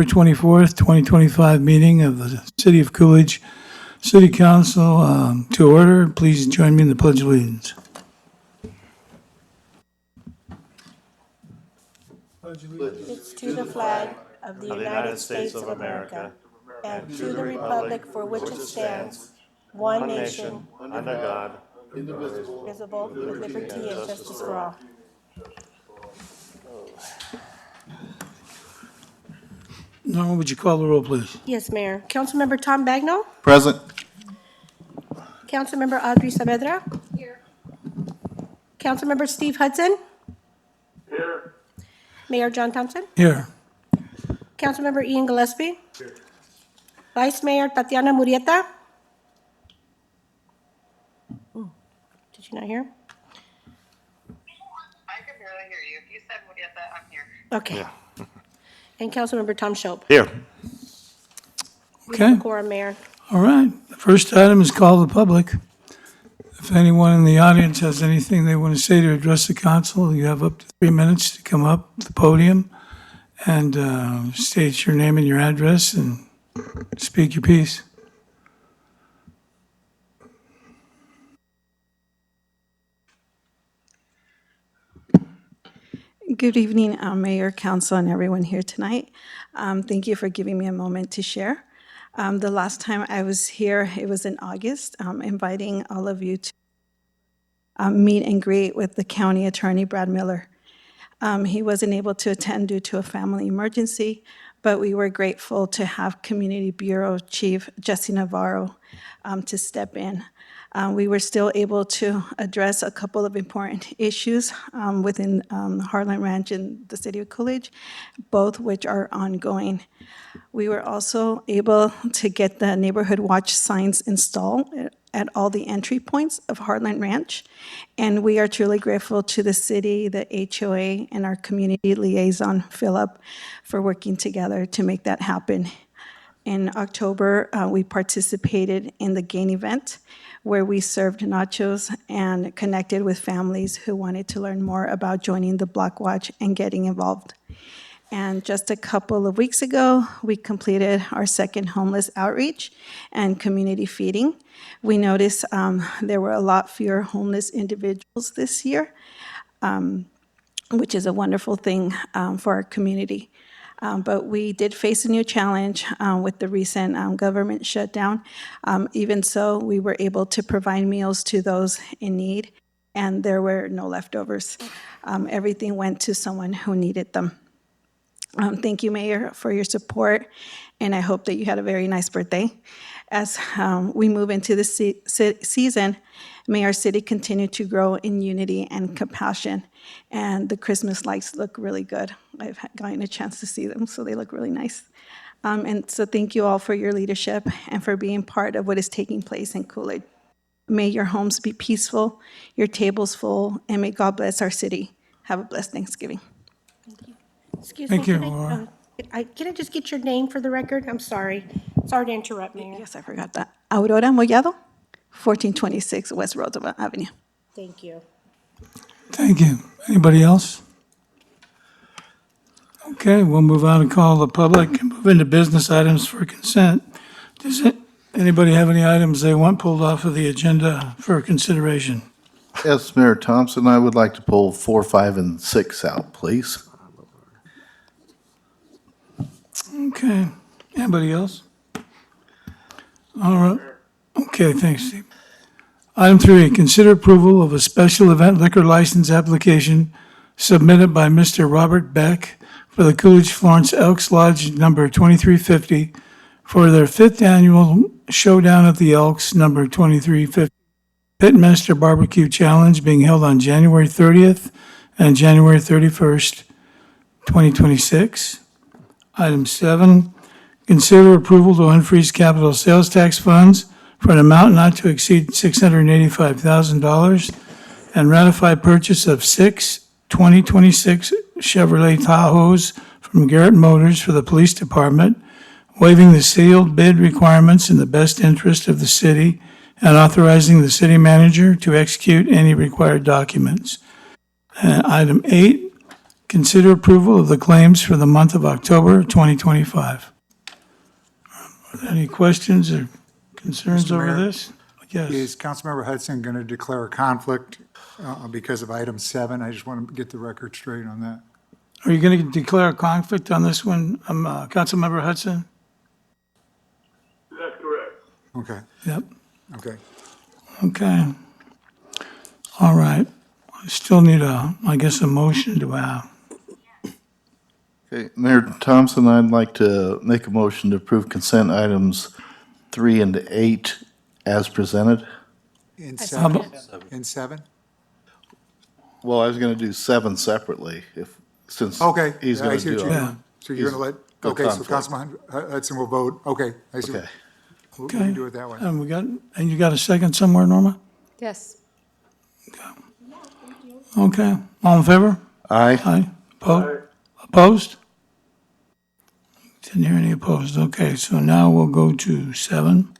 February 24th, 2025 meeting of the City of Coolidge City Council to order. Please join me in the Pledge of Allegiance. Allegiance to the flag of the United States of America and to the republic for which it stands, one nation, under God, indivisible, with liberty and justice for all. Norma, would you call the roll, please? Yes, Mayor. Councilmember Tom Bagnall? Present. Councilmember Audrey Saavedra? Here. Councilmember Steve Hudson? Here. Mayor John Thompson? Here. Councilmember Ian Gillespie? Here. Vice Mayor Tatiana Murrieta? Did you not hear? I can barely hear you. If you said Murieta, I'm here. Okay. Yeah. And Councilmember Tom Shope? Here. Okay. Quorum, Mayor. All right. The first item is call the public. If anyone in the audience has anything they want to say to address the council, you have up to 3 minutes to come up to the podium and state your name and your address and speak your piece. Good evening, Mayor, Council, and everyone here tonight. Thank you for giving me a moment to share. The last time I was here, it was in August, inviting all of you to meet and greet with the County Attorney, Brad Miller. He wasn't able to attend due to a family emergency, but we were grateful to have Community Bureau Chief Jesse Navarro to step in. We were still able to address a couple of important issues within Heartland Ranch and the city of Coolidge, both which are ongoing. We were also able to get the neighborhood watch signs installed at all the entry points of Heartland Ranch, and we are truly grateful to the city, the HOA, and our community liaison, Philip, for working together to make that happen. In October, we participated in the GAIN event, where we served nachos and connected with families who wanted to learn more about joining the Block Watch and getting involved. And just a couple of weeks ago, we completed our second homeless outreach and community feeding. We noticed there were a lot fewer homeless individuals this year, which is a wonderful thing for our community. But we did face a new challenge with the recent government shutdown. Even so, we were able to provide meals to those in need, and there were no leftovers. Everything went to someone who needed them. Thank you, Mayor, for your support, and I hope that you had a very nice birthday. As we move into the season, may our city continue to grow in unity and compassion, and the Christmas lights look really good. I've gotten a chance to see them, so they look really nice. And so thank you all for your leadership and for being part of what is taking place in Coolidge. May your homes be peaceful, your tables full, and may God bless our city. Have a blessed Thanksgiving. Excuse Thank me. you, Can Laura. can I just get your name for the record? I'm sorry. Sorry to interrupt, Mayor. Yes, I forgot that. Aurora Mollado, 1426 West Roosevelt Avenue. Thank you. Thank you. Anybody else? Okay, we'll move on and call the public and move into business items for consent. Anybody have any items they want pulled off of the agenda for consideration? Yes, Mayor Thompson, I would like to pull 4, 5, and 6 out, please. Okay. Anybody else? All right. Okay, thanks, Steve. Item 3, consider approval of a special event liquor license application submitted by Mr. Robert Beck for the Coolidge Florence Elks Lodge number 2350 for their 5th annual Showdown at the Elks number 2350 Pitmaster Barbecue Challenge being held on January 30th and January 31st, 2026. Item 7, consider approval to unfreeze capital sales tax funds for an amount not to exceed $685,000 and ratify purchase of 6 2026 Chevrolet Tahoes from Garrett Motors for the police department, waiving the sealed bid requirements in the best interest of the city and authorizing the city manager to execute any required documents. And item 8, consider approval of the claims for the month of October 2025. Are there any questions or concerns Mr. over Mayor? this? Yes. Is Councilmember Hudson going to declare a conflict because of item 7? I just want to get the record straight on that. Are you going to declare a conflict on this one, Councilmember Hudson? That's correct. Okay, Yep. okay. Okay. All right. I still need I guess, a motion to have. Okay, Mayor Thompson, I'd like to make a motion to approve consent items 3 and 8 as presented. In I 7? second. In 7? Well, I was going to do 7 separately, since Okay. he's yeah, I going see to what do you're it. Yeah. doing. So you're going to He's let, no okay, so conflict. Councilman Hudson will vote, okay, I see. Okay. We Okay. can do it that way. And you got a second somewhere, Norma? Yes. Okay. All in favor? Aye. Aye. Opposed? Didn't hear any opposed. Okay, so now we'll go to 7.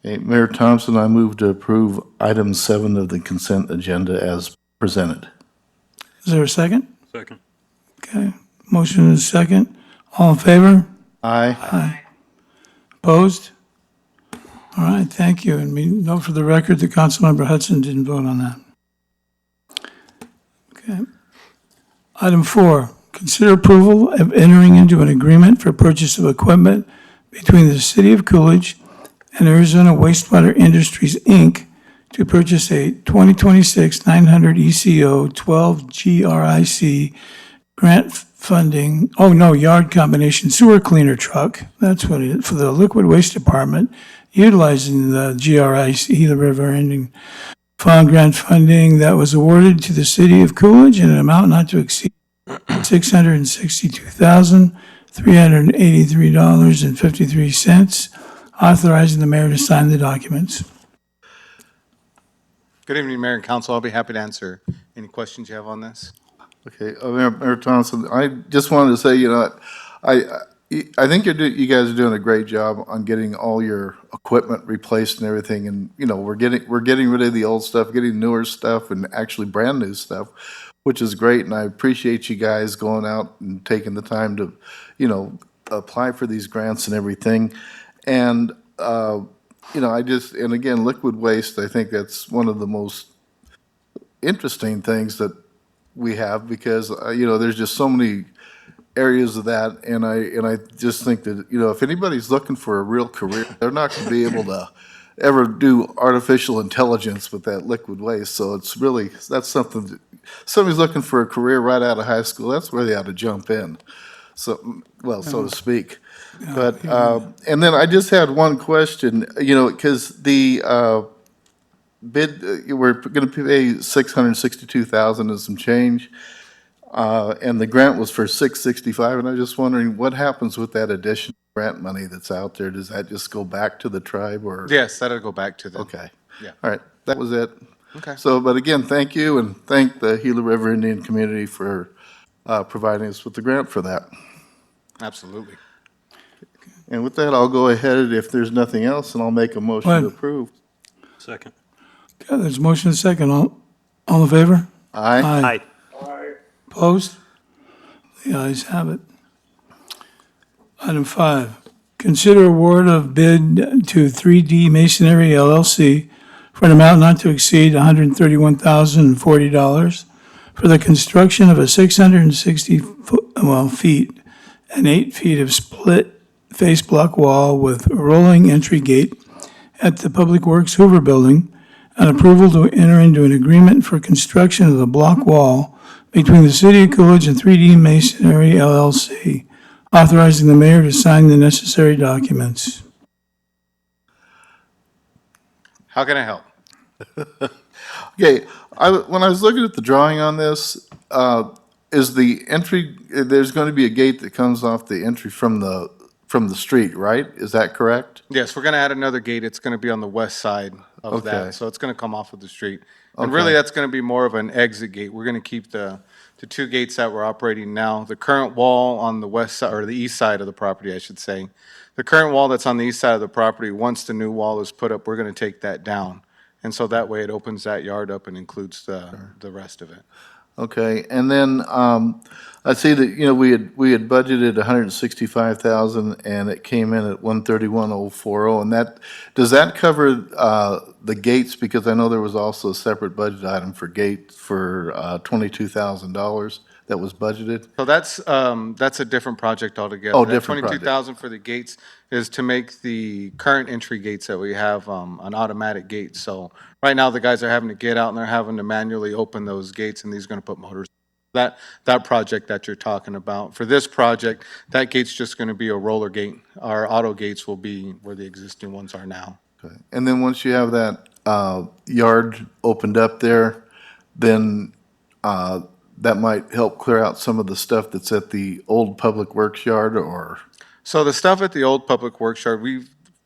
Okay, Mayor Thompson, I move to approve item 7 of the consent agenda as presented. Is there a second? Second. Okay. Motion is second. All in favor? Aye. Opposed? All right, thank you. And we note for the record that Councilmember Hudson didn't vote on that. Okay. Item 4, consider approval of entering into an agreement for purchase of equipment between the City of Coolidge and Arizona Wastewater Industries, Inc. to purchase a 2026 900 ECO 12 GRIC grant funding, yard combination sewer cleaner truck. That's what it is, for the liquid waste department, utilizing the GRIC, the River Ending Fund grant funding that was awarded to the City of Coolidge in an amount not to exceed $662,383.53, authorizing the mayor to sign the documents. Good evening, Mayor and Council. I'll be happy to answer any questions you have on this. Okay, Mayor Thompson, I just wanted to say, I think you guys are doing a great job on getting all your equipment replaced and everything, and, we're getting rid of the old stuff, getting newer stuff, and actually brand-new stuff, which is great, and I appreciate you guys going out and taking the time to, apply for these grants and everything. And, and again, liquid waste, I think that's one of the most interesting things that we have, because, there's just so many areas of that, and I just think that, if anybody's looking for a real career, they're not going to be able to ever do artificial intelligence with that liquid waste. So it's really, that's something that, somebody's looking for a career right out of high school, that's where they ought to jump in. So, well, so to speak. But, and then I just had one question, because the bid, we're going to pay 662,000 and some change. And the grant was for 665, and I'm just wondering what happens with that additional grant money that's out there? Does that just go back to the tribe, or? Yes, that'll go back to them. Okay. Yeah. All right, that was it. Okay. So, but again, thank you, and thank the Gila River Indian community for providing us with the grant for that. Absolutely. And with that, I'll go ahead, if there's nothing else, and I'll make a motion Go to ahead. approve. Second. Okay, there's a motion and a second. All in favor? Aye. Opposed? The ayes have it. Item 5, consider award of bid to 3D Masonry LLC for an amount not to exceed $131,040 for the construction of a 660 feet and 8 feet of split face block wall with rolling entry gate at the Public Works Hoover Building, and approval to enter into an agreement for construction of the block wall between the City of Coolidge and 3D Masonry LLC, authorizing the mayor to sign the necessary documents. How can I help? Okay, when I was looking at the drawing on this, is the entry, there's going to be a gate that comes off the entry from the street, right? Is that correct? Yes, we're going to add another gate. It's going to be on the west side of Okay. that, so it's going to come off of the street. And Okay. really, that's going to be more of an exit gate. We're going to keep the two gates that we're operating now. The current wall on the west side, or the east side of the property, I should say. The current wall that's on the east side of the property, once the new wall is put up, we're going to take that down. And so that way it opens that yard up and includes the rest of it. Okay, and then, I see that, you know, we had budgeted 165,000 and it came in at 131,040, and that, does that cover, the gates? Because I know there was also a separate budget item for gates for, $22,000 that was budgeted. So that's a different project altogether. Oh, That different project. 22,000 for the gates is to make the current entry gates that we have, an automatic gate. So right now, the guys are having to get out and they're having to manually open those gates, and these are gonna put motors. That project that you're talking about. For this project, that gate's just gonna be a roller gate. Our auto gates will be where the existing ones are now. Okay. And then once you have that, yard opened up there, then, that might help clear out some of the stuff that's at the old Public Works yard, or? So the stuff at the old Public Works yard,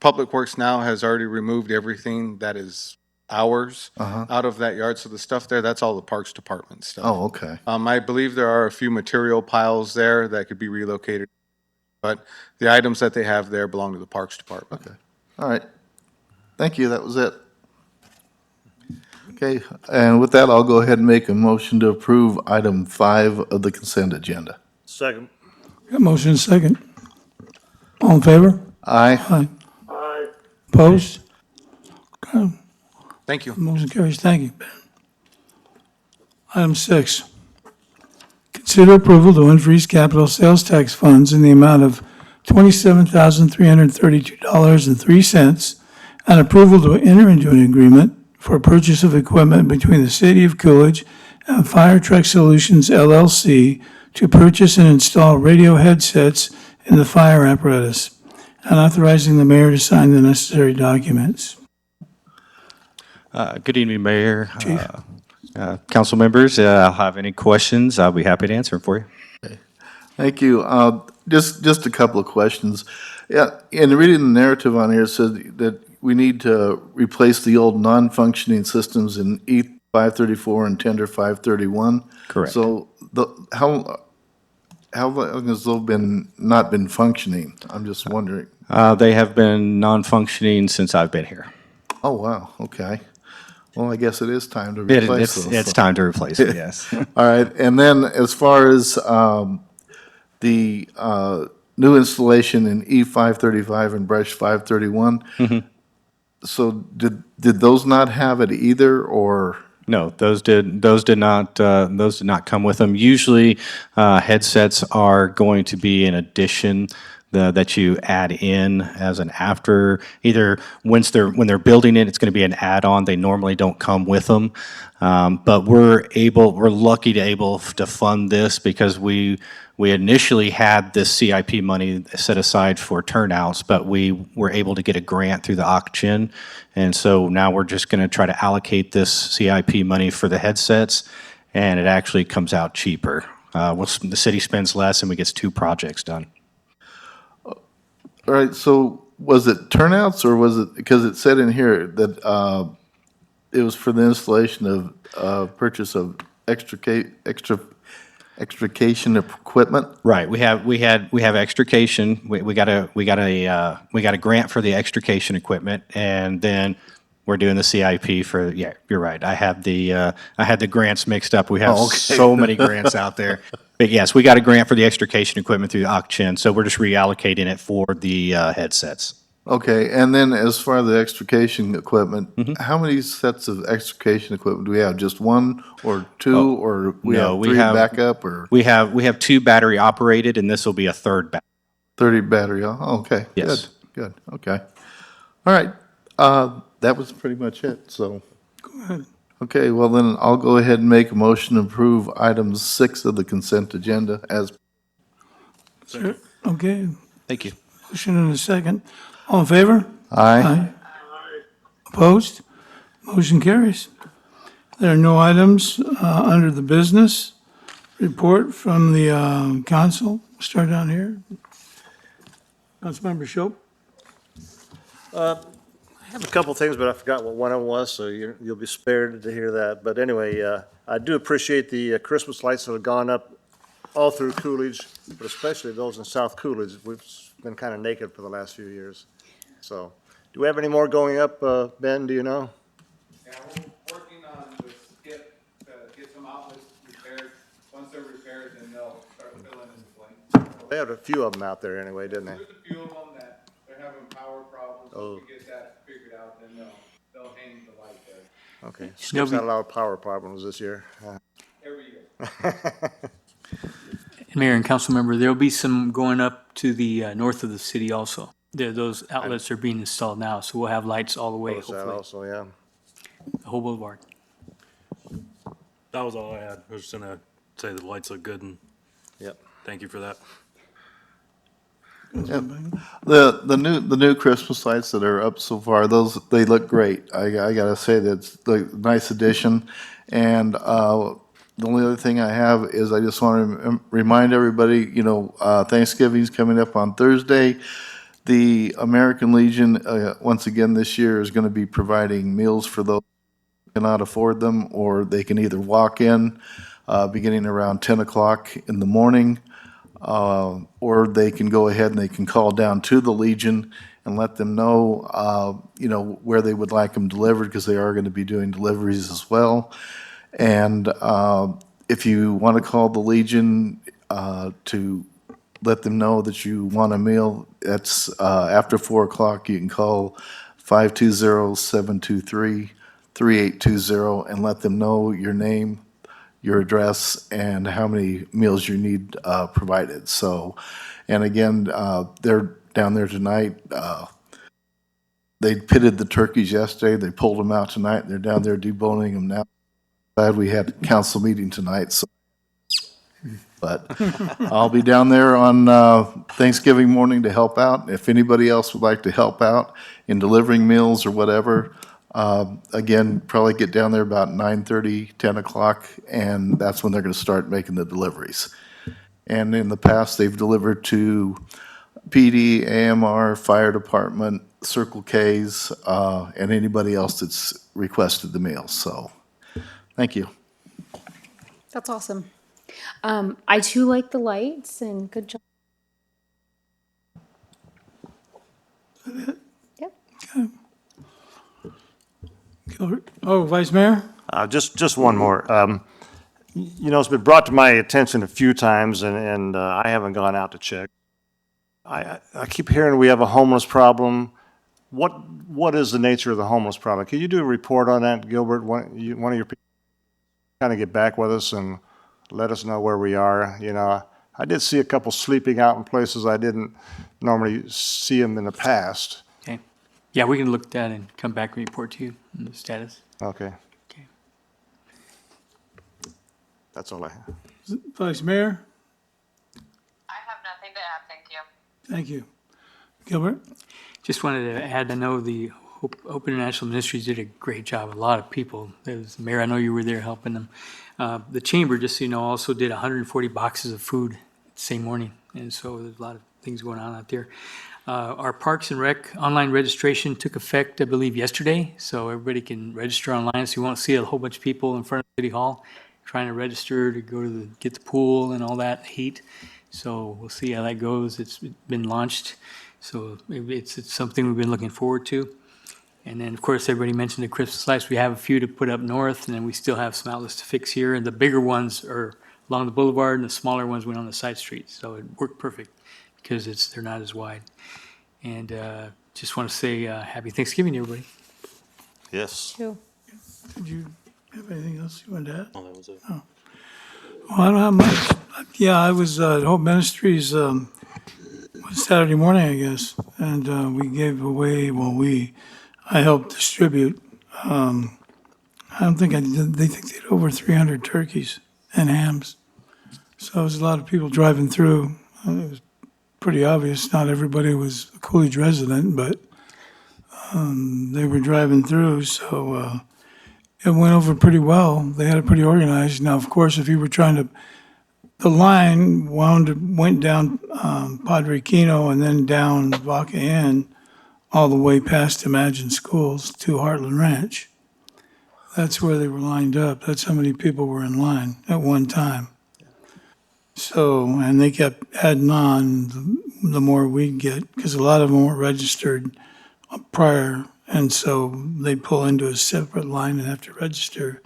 Public Works now has already removed everything that is ours out of that yard. So the stuff there, that's all the Parks Department stuff. Oh, okay. I believe there are a few material piles there that could be relocated, but the items that they have there belong to the Parks Department. Okay. All right. Thank you. That was it. Okay, and with that, I'll go ahead and make a motion to approve item 5 of the consent agenda. Second. Got motion and second. All in favor? Aye. Aye. Aye. Opposed? Okay, Thank you. motion carries. Thank you, Ben. Item 6, consider approval to unfreeze capital sales tax funds in the amount of $27,332.03 and approval to enter into an agreement for purchase of equipment between the City of Coolidge and Fire Truck Solutions LLC to purchase and install radio headsets in the fire apparatus, and authorizing the mayor to sign the necessary documents. Good evening, Mayor. Chief. Council members, I'll have any questions, I'll be happy to answer them for you. Thank you. Just a couple of questions. Yeah, in reading the narrative on here, it said that we need to replace the old non-functioning systems in E534 and Tender 531. Correct. So how long has those not been functioning? I'm just wondering. They have been non-functioning since I've been here. Oh, wow, okay. Well, I guess it is time to It- replace It's those. it's time to replace it, yes. All right, and then as far as the new installation in E535 and Brush 531, so did those not have it either, or? No, those did not come with them. Usually, headsets are going to be an addition that you add in as an after, either when they're building it, it's going to be an add-on. They normally don't come with them. But we're lucky to able to fund this because we initially had this CIP money set aside for turnouts, but we were able to get a grant through the auction. And so now we're just going to try to allocate this CIP money for the headsets, and it actually comes out cheaper. The city spends less and we get 2 projects done. All right, so was it turnouts, or was it, because it said in here that it was for the installation of purchase of extrication equipment? Right. We have extrication. We got a grant for the extrication equipment, and then we're doing the CIP for. Yeah, you're right. I had the grants mixed up. We have so many grants out there. But yes, we got a grant for the extrication equipment through the auction, so we're just reallocating it for the headsets. Okay, and then as far as the extrication equipment, how many sets of extrication equipment do we have? Just 1 or 2, or we no, have we 3 have- backup, or We have 2 battery operated, and this will be a 3rd battery. 30 battery? Oh, okay, Yes. good, okay. All right, that was pretty much it, so. Go ahead. Okay, well then, I'll go ahead and make a motion to approve item 6 of the consent agenda as. Okay, Thank you. motion and a second. All in favor? Aye. Opposed? Motion carries. There are no items under the business report from the council. Start down here. Councilmember Shope? I have a couple things, but I forgot what one of them was, so you'll be spared to hear that. But anyway, I do appreciate the Christmas lights that have gone up all through Coolidge, but especially those in South Coolidge. We've been kind of naked for the last few years. So, do we have any more going up, Ben, do you know? Yeah, we're working on the skip to get some outlets repaired They had a few of them out there anyway, didn't they? There's a few of them that they're having power problems, so if we get that figured out, then they'll hang the light there Okay. Skip's had a lot of power problems this year. every year. Mayor and council member, there'll be some going up to the north of the city also. Those outlets are being installed now, so we'll have lights all the way, Noticed that hopefully, also, yeah. the whole boulevard. That was all I had. I was just gonna say the lights look good and Yep. thank you for that. The new Christmas lights that are up so far, they look great. I gotta say that's a nice addition. And the only other thing I have is I just want to remind everybody, Thanksgiving's coming up on Thursday. The American Legion, once again this year, is going to be providing meals for those who cannot afford them, or they can either walk in beginning around 10 o'clock in the morning, or they can go ahead and they can call down to the Legion and let them know, where they would like them delivered, because they are going to be doing deliveries as well. And if you want to call the Legion to let them know that you want a meal, that's after 4 o'clock. You can call 520-723-3820 and let them know your name, your address, and how many meals you need provided. So, and again, they're down there tonight. They pitted the turkeys yesterday. They pulled them out tonight. They're down there deboning them now. Glad we had a council meeting tonight, so. But I'll be down there on Thanksgiving morning to help out. If anybody else would like to help out in delivering meals or whatever, again, probably get down there about 9:30, 10 o'clock, and that's when they're going to start making the deliveries. And in the past, they've delivered to PD, AMR, Fire Department, Circle K's, and anybody else that's requested the meals. So, thank you. That's awesome. I too like the lights and good job. Yep. Gilbert? Oh, Vice Mayor? Just one more. It's been brought to my attention a few times, and I haven't gone out to check. I keep hearing we have a homeless problem. What is the nature of the homeless problem? Can you do a report on that, Gilbert? One of your people kind of get back with us and let us know where we are. I did see a couple sleeping out in places I didn't normally see them in the past. Okay. Yeah, we can look at that and come back and report to you on the status. Okay. Okay. That's all I have. Vice Mayor? I have nothing to add, thank you. Thank you. Gilbert? Just wanted to add, I know the Hope International Ministries did a great job. A lot of people. There was, Mayor, I know you were there helping them. The chamber, just so you know, also did 140 boxes of food the same morning. And so there's a lot of things going on out there. Our Parks and Rec online registration took effect, I believe, yesterday. So everybody can register online. So you won't see a whole bunch of people in front of City Hall trying to register to go to get the pool and all that heat. So we'll see how that goes. It's been launched. So it's something we've been looking forward to. And then, of course, everybody mentioned the Christmas lights. We have a few to put up north, and then we still have some outlets to fix here. And the bigger ones are along the boulevard, and the smaller ones went on the side streets. So it worked perfect because they're not as wide. And just want to say happy Thanksgiving to everybody. Yes. Too. Did you have anything else you wanted to add? Oh, that was it. Well, I don't have much. Yeah, I was at Hope Ministries Saturday morning, I guess, and we gave away, I helped distribute. I don't think they think they had over 300 turkeys and hams. So it was a lot of people driving through. It was pretty obvious not everybody was a Coolidge resident, but they were driving through, so it went over pretty well. They had it pretty organized. Now, of course, if you were trying to, the line went down Padre Kino and then down Vaca Inn, all the way past Imagine Schools to Heartland Ranch. That's where they were lined up. That's how many people were in line at one time. So, and they kept adding on the more we'd get, because a lot of them weren't registered prior, and so they'd pull into a separate line and have to register.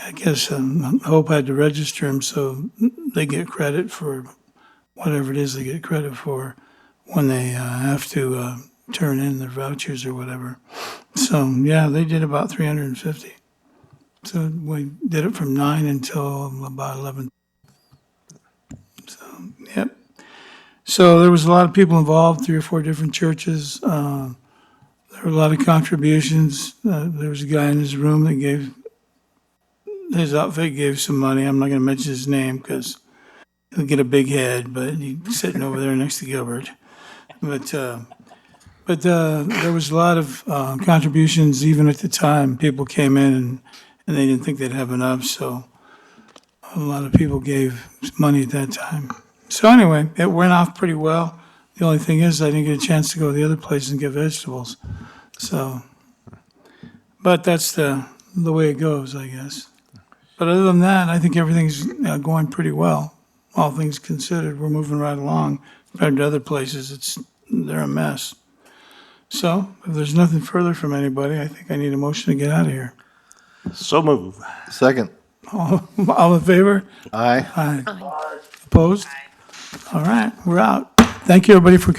I guess Hope had to register them so they get credit for whatever it is they get credit for when they have to turn in their vouchers or whatever. So, yeah, they did about 350. So we did it from 9 until about 11. So, yep. So there was a lot of people involved, 3 or 4 different churches. There were a lot of contributions. There was a guy in his room that gave, his outfit gave some money. I'm not going to mention his name because he'll get a big head, but he's sitting over there next to Gilbert. But there was a lot of contributions even at the time. People came in and they didn't think they'd have enough, so a lot of people gave money at that time. So anyway, it went off pretty well. The only thing is I didn't get a chance to go to the other place and get vegetables. So, but that's the way it goes, I guess. But other than that, I think everything's going pretty well. All things considered, we're moving right along. Compared to other places, they're a mess. So, if there's nothing further from anybody, I think I need a motion to get out of here. So move. Second. All in favor? Aye. Aye. Opposed? All right, we're out. Thank you, everybody, for